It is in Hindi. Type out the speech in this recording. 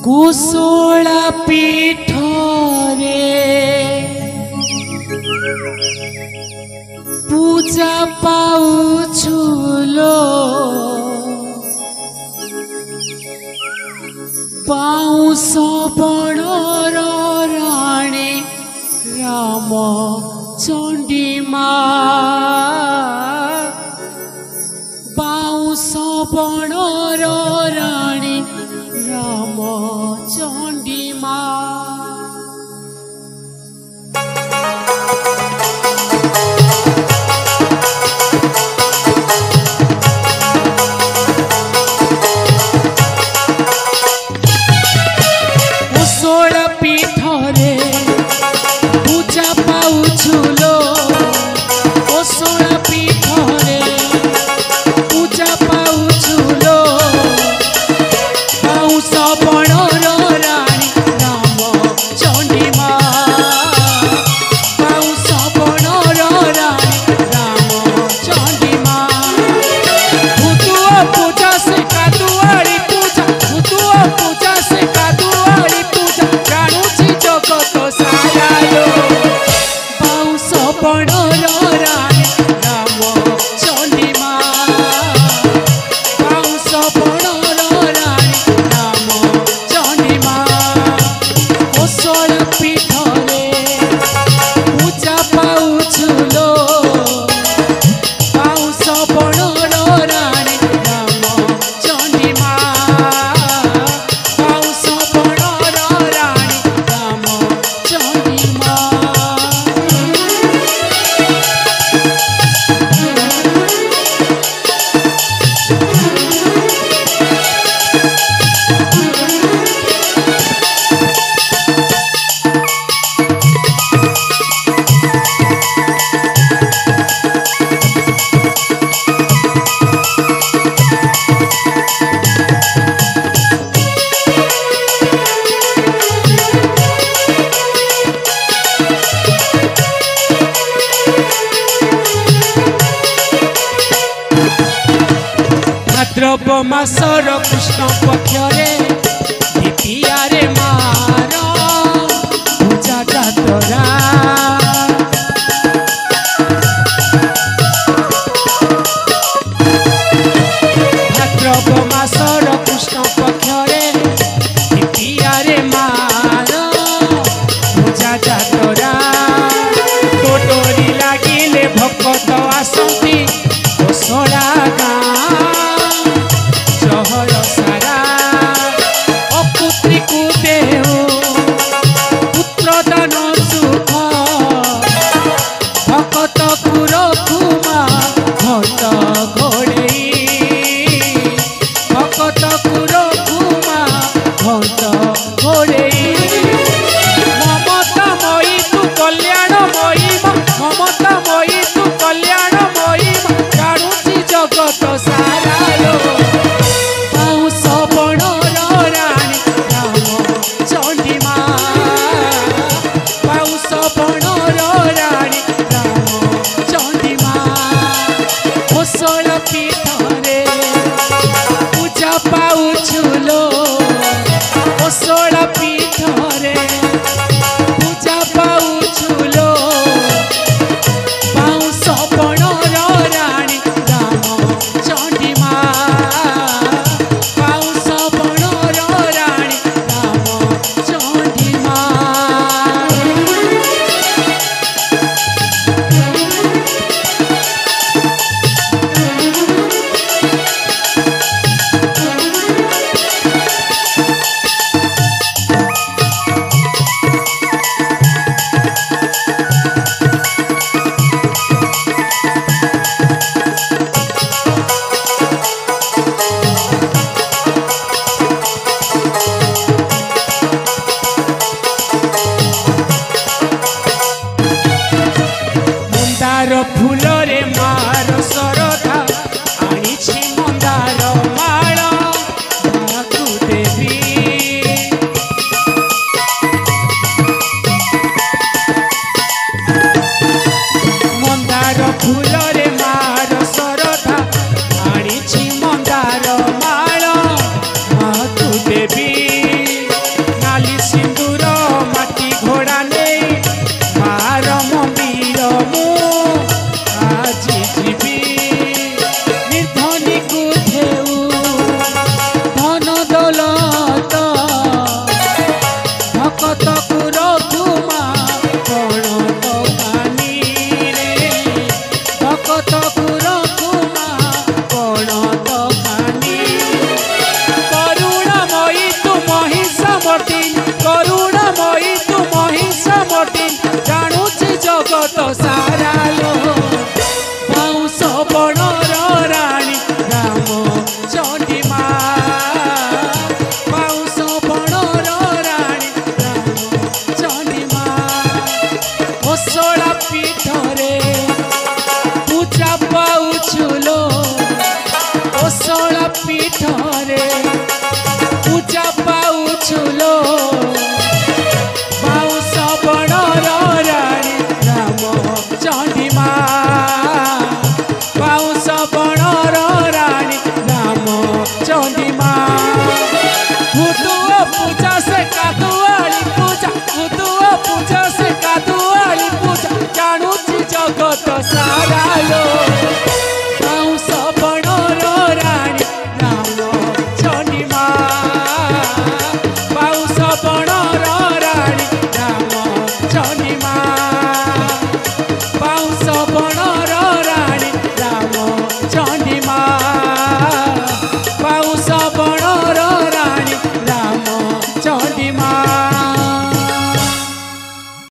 कुशोला पीठ रे पूजा पाउछु लो पाउस बणर राणी राम चंडी बाउस बणर राणी राम चंडी कुशोला पीठ रे पूजा पाउछु लो कुशोला पीठ रे पूजा पाउछु लो बाउस बणर राणी राम चंडी बाउस बणर राणी राम चंडी भूतुआ पूजा से कादुआली पूजा भूतुआ पूजा से कादुआली पूजा जानुछि जगत सारा लो बाउस बणर राणी राम चंडी बाउस बणर राणी राम चंडी कुशोला पीठ रे पूजा पाउछु लो बाउस बणर राणी राम चंडी बाउस बणर राणी राम चंडी भाद्रव मासर कृष्ण पक्ष रे द्वितीया रे मार पूजा तोरा भाद्रव मासर कृष्ण पक्ष रे द्वितीया रे मार पूजा तोरा तोटोरी लागिले भक्त आसती कुशोला शहर सारा अपुत्री को देव पुत्र दान सुख भक्त को रखुमा भक्त घोड़े भक्त को रखुमा भक्त घोड़े ममतामयी तू कल्याणमयी ममतामयी तू कल्याणमयी जानुछि जगत सारा लो बाउस बणर राणी राम चंडी बाउस बणर राणी राम चंडी कुशोला पीठ रे पूजा पाउछु लो कुशोला पीठ रे पूजा पाउछु लो बाउस बणर राणी राम चंडी बाउस बणर राणी राम चंडी मंदार फूल